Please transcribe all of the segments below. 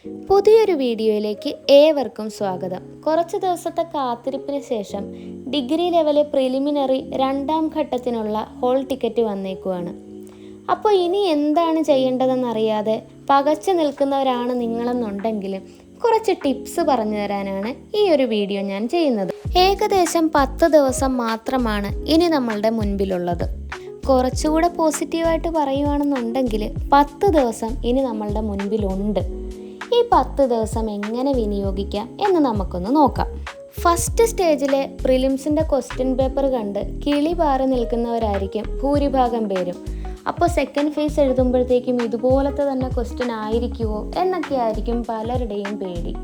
പുതിയൊരു വീഡിയോയിലേക്ക് ഏവർക്കും സ്വാഗതം. കുറച്ച് ദിവസത്തെ കാത്തിരിപ്പിന് ശേഷം ഡിഗ്രി ലെവല് പ്രിലിമിനറി 2ാം ഘട്ടത്തിനുള്ള ഹോൾ ടിക്കറ്റ് വന്നേക്കുവാണ്. അപ്പോൾ ഇനി എന്താണ് ചെയ്യേണ്ടതെന്നറിയാതെ പകച്ചു നിൽക്കുന്നവരാണ് നിങ്ങളെന്നുണ്ടെങ്കിൽ കുറച്ച് ടിപ്സ് പറഞ്ഞു തരാനാണ് ഈ ഒരു വീഡിയോ ഞാൻ ചെയ്യുന്നത്. ഏകദേശം 10 ദിവസം മാത്രമാണ് ഇനി നമ്മളുടെ മുൻപിലുള്ളത്. കുറച്ചുകൂടെ പോസിറ്റീവായിട്ട് പറയുകയാണെന്നുണ്ടെങ്കിൽ 10 ദിവസം ഇനി നമ്മളുടെ മുൻപിലുണ്ട്. ഈ 10 ദിവസം എങ്ങനെ വിനിയോഗിക്കാം എന്ന് നമുക്കൊന്ന് നോക്കാം. ഫസ്റ്റ് സ്റ്റേജിലെ പ്രിലിംസിൻ്റെ ക്വസ്റ്റ്യൻ പേപ്പർ കണ്ട് കിളി പാറി നിൽക്കുന്നവരായിരിക്കും ഭൂരിഭാഗം പേരും. അപ്പോൾ സെക്കൻഡ് ഫേസ് എഴുതുമ്പോഴത്തേക്കും ഇതുപോലത്തെ തന്നെ ക്വസ്റ്റ്യൻ ആയിരിക്കുമോ എന്നൊക്കെ ആയിരിക്കും പലരുടെയും പേടി.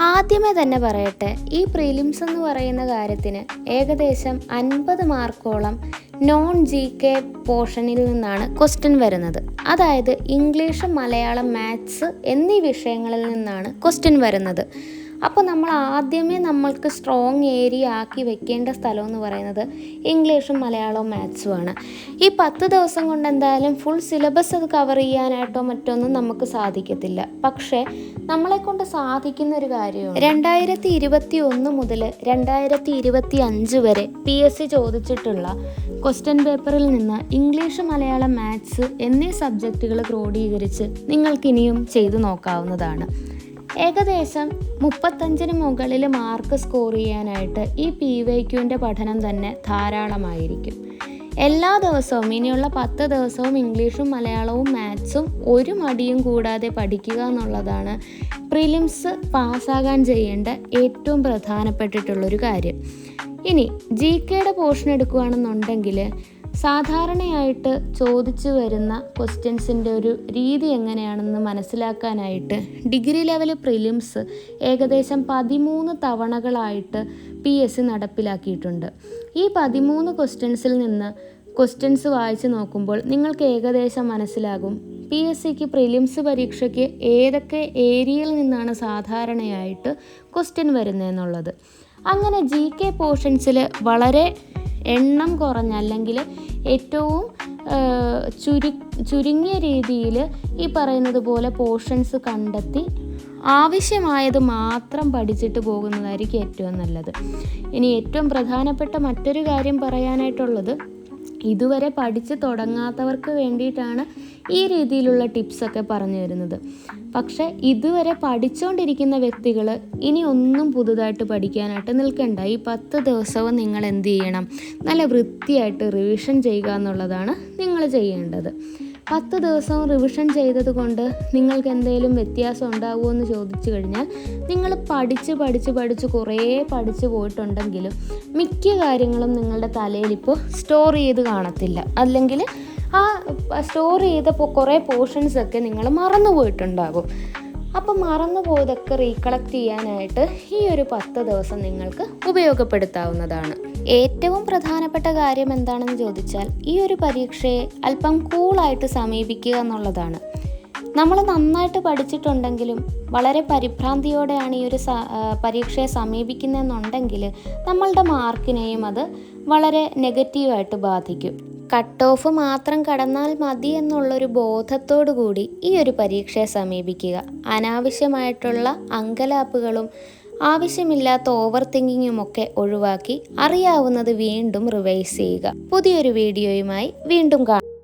ആദ്യമേ തന്നെ പറയട്ടെ, ഈ പ്രിലിംസ് എന്ന് പറയുന്ന കാര്യത്തിന് ഏകദേശം 50 മാർക്കോളം നോൺ GK പോർഷനിൽ നിന്നാണ് ക്വസ്റ്റ്യൻ വരുന്നത്. അതായത് ഇംഗ്ലീഷ്, മലയാളം, മാത്സ് എന്നീ വിഷയങ്ങളിൽ നിന്നാണ് ക്വസ്റ്റ്യൻ വരുന്നത്. അപ്പോൾ നമ്മൾ ആദ്യമേ നമ്മൾക്ക് സ്ട്രോങ് ഏരിയ ആക്കി വെക്കേണ്ട സ്ഥലം എന്ന് പറയുന്നത് ഇംഗ്ലീഷും മലയാളവും മാത്സുമാണ്. ഈ 10 ദിവസം കൊണ്ട് എന്തായാലും ഫുൾ സിലബസ് അത് കവർ ചെയ്യാനായിട്ടോ മറ്റൊന്നും നമുക്ക് സാധിക്കത്തില്ല. പക്ഷേ നമ്മളെക്കൊണ്ട് സാധിക്കുന്ന ഒരു കാര്യമാണ് 2021 മുതൽ 2025 വരെ PSC ചോദിച്ചിട്ടുള്ള ക്വസ്റ്റ്യൻ പേപ്പറിൽ നിന്ന് ഇംഗ്ലീഷ്, മലയാളം, മാത്സ് എന്നീ സബ്ജക്റ്റുകൾ ക്രോഡീകരിച്ച് നിങ്ങൾക്കിനിയും ചെയ്തു നോക്കാവുന്നതാണ്. ഏകദേശം 35-ന് മുകളിൽ മാർക്ക് സ്കോർ ചെയ്യാനായിട്ട് ഈ PYQൻ്റെ പഠനം തന്നെ ധാരാളമായിരിക്കും. എല്ലാ ദിവസവും ഇനിയുള്ള 10 ദിവസവും ഇംഗ്ലീഷും മലയാളവും മാത്സും ഒരു മടിയും കൂടാതെ പഠിക്കുക എന്നുള്ളതാണ് പ്രിലിംസ് പാസ്സാകാൻ ചെയ്യേണ്ട ഏറ്റവും പ്രധാനപ്പെട്ടിട്ടുള്ളൊരു കാര്യം. ഇനി GKയുടെ പോർഷൻ എടുക്കുകയാണെന്നുണ്ടെങ്കിൽ സാധാരണയായിട്ട് ചോദിച്ചു വരുന്ന ക്വസ്റ്റ്യൻസിൻ്റെ ഒരു രീതി എങ്ങനെയാണെന്ന് മനസ്സിലാക്കാനായിട്ട് ഡിഗ്രി ലെവൽ പ്രിലിംസ് ഏകദേശം 13 തവണകളായിട്ട് PSC നടപ്പിലാക്കിയിട്ടുണ്ട്. ഈ 13 ക്വസ്റ്റ്യൻസിൽ നിന്ന് ക്വസ്റ്റ്യൻസ് വായിച്ച് നോക്കുമ്പോൾ നിങ്ങൾക്ക് ഏകദേശം മനസ്സിലാകും PSCക്ക് പ്രിലിംസ് പരീക്ഷയ്ക്ക് ഏതൊക്കെ ഏരിയയിൽ നിന്നാണ് സാധാരണയായിട്ട് ക്വസ്റ്റ്യൻ വരുന്നതെന്നുള്ളത്. അങ്ങനെ GK പോർഷൻസിൽ വളരെ എണ്ണം കുറഞ്ഞ അല്ലെങ്കിൽ ഏറ്റവും ചുരുങ്ങിയ രീതിയിൽ ഈ പറയുന്നത് പോലെ പോർഷൻസ് കണ്ടെത്തി ആവശ്യമായത് മാത്രം പഠിച്ചിട്ട് പോകുന്നതായിരിക്കും ഏറ്റവും നല്ലത്. ഇനി ഏറ്റവും പ്രധാനപ്പെട്ട മറ്റൊരു കാര്യം പറയാനായിട്ടുള്ളത്, ഇതുവരെ പഠിച്ച് തുടങ്ങാത്തവർക്ക് വേണ്ടിയിട്ടാണ് ഈ രീതിയിലുള്ള ടിപ്സൊക്കെ പറഞ്ഞു തരുന്നത്. പക്ഷേ ഇതുവരെ പഠിച്ചുകൊണ്ടിരിക്കുന്ന വ്യക്തികൾ ഇനി ഒന്നും പുതുതായിട്ട് പഠിക്കാനായിട്ട് നിൽക്കണ്ട. ഈ 10 ദിവസവും നിങ്ങൾ എന്ത് ചെയ്യണം? നല്ല വൃത്തിയായിട്ട് റിവിഷൻ ചെയ്യുക എന്നുള്ളതാണ് നിങ്ങൾ ചെയ്യേണ്ടത്. 10 ദിവസവും റിവിഷൻ ചെയ്തത് കൊണ്ട് നിങ്ങൾക്ക് എന്തെങ്കിലും വ്യത്യാസം ഉണ്ടാകുമോ എന്ന് ചോദിച്ചു കഴിഞ്ഞാൽ, നിങ്ങൾ പഠിച്ച് കുറേ പഠിച്ചു പോയിട്ടുണ്ടെങ്കിലും മിക്ക കാര്യങ്ങളും നിങ്ങളുടെ തലയിൽ ഇപ്പോൾ സ്റ്റോർ ചെയ്ത് കാണത്തില്ല. അല്ലെങ്കിൽ ആ സ്റ്റോർ ചെയ്ത കുറേ പോർഷൻസൊക്കെ നിങ്ങൾ മറന്നു പോയിട്ടുണ്ടാകും. അപ്പം മറന്നു പോയതൊക്കെ റീകളക്ട് ചെയ്യാനായിട്ട് ഈ ഒരു 10 ദിവസം നിങ്ങൾക്ക് ഉപയോഗപ്പെടുത്താവുന്നതാണ്. ഏറ്റവും പ്രധാനപ്പെട്ട കാര്യം എന്താണെന്ന് ചോദിച്ചാൽ, ഈ ഒരു പരീക്ഷയെ അല്പം കൂളായിട്ട് സമീപിക്കുക എന്നുള്ളതാണ്. നമ്മൾ നന്നായിട്ട് പഠിച്ചിട്ടുണ്ടെങ്കിലും വളരെ പരിഭ്രാന്തിയോടെയാണ് ഈ ഒരു പരീക്ഷയെ സമീപിക്കുന്നതെന്നുണ്ടെങ്കിൽ നമ്മളുടെ മാർക്കിനെയും അത് വളരെ നെഗറ്റീവായിട്ട് ബാധിക്കും. കട്ട് ഓഫ് മാത്രം കടന്നാൽ മതി എന്നുള്ളൊരു ബോധത്തോടു കൂടി ഈ ഒരു പരീക്ഷയെ സമീപിക്കുക. അനാവശ്യമായിട്ടുള്ള അങ്കലാപ്പുകളും ആവശ്യമില്ലാത്ത ഓവർ തിങ്കിങ്ങും ഒക്കെ ഒഴിവാക്കി അറിയാവുന്നത് വീണ്ടും റിവൈസ് ചെയ്യുക. പുതിയൊരു വീഡിയോയുമായി വീണ്ടും കാണാം.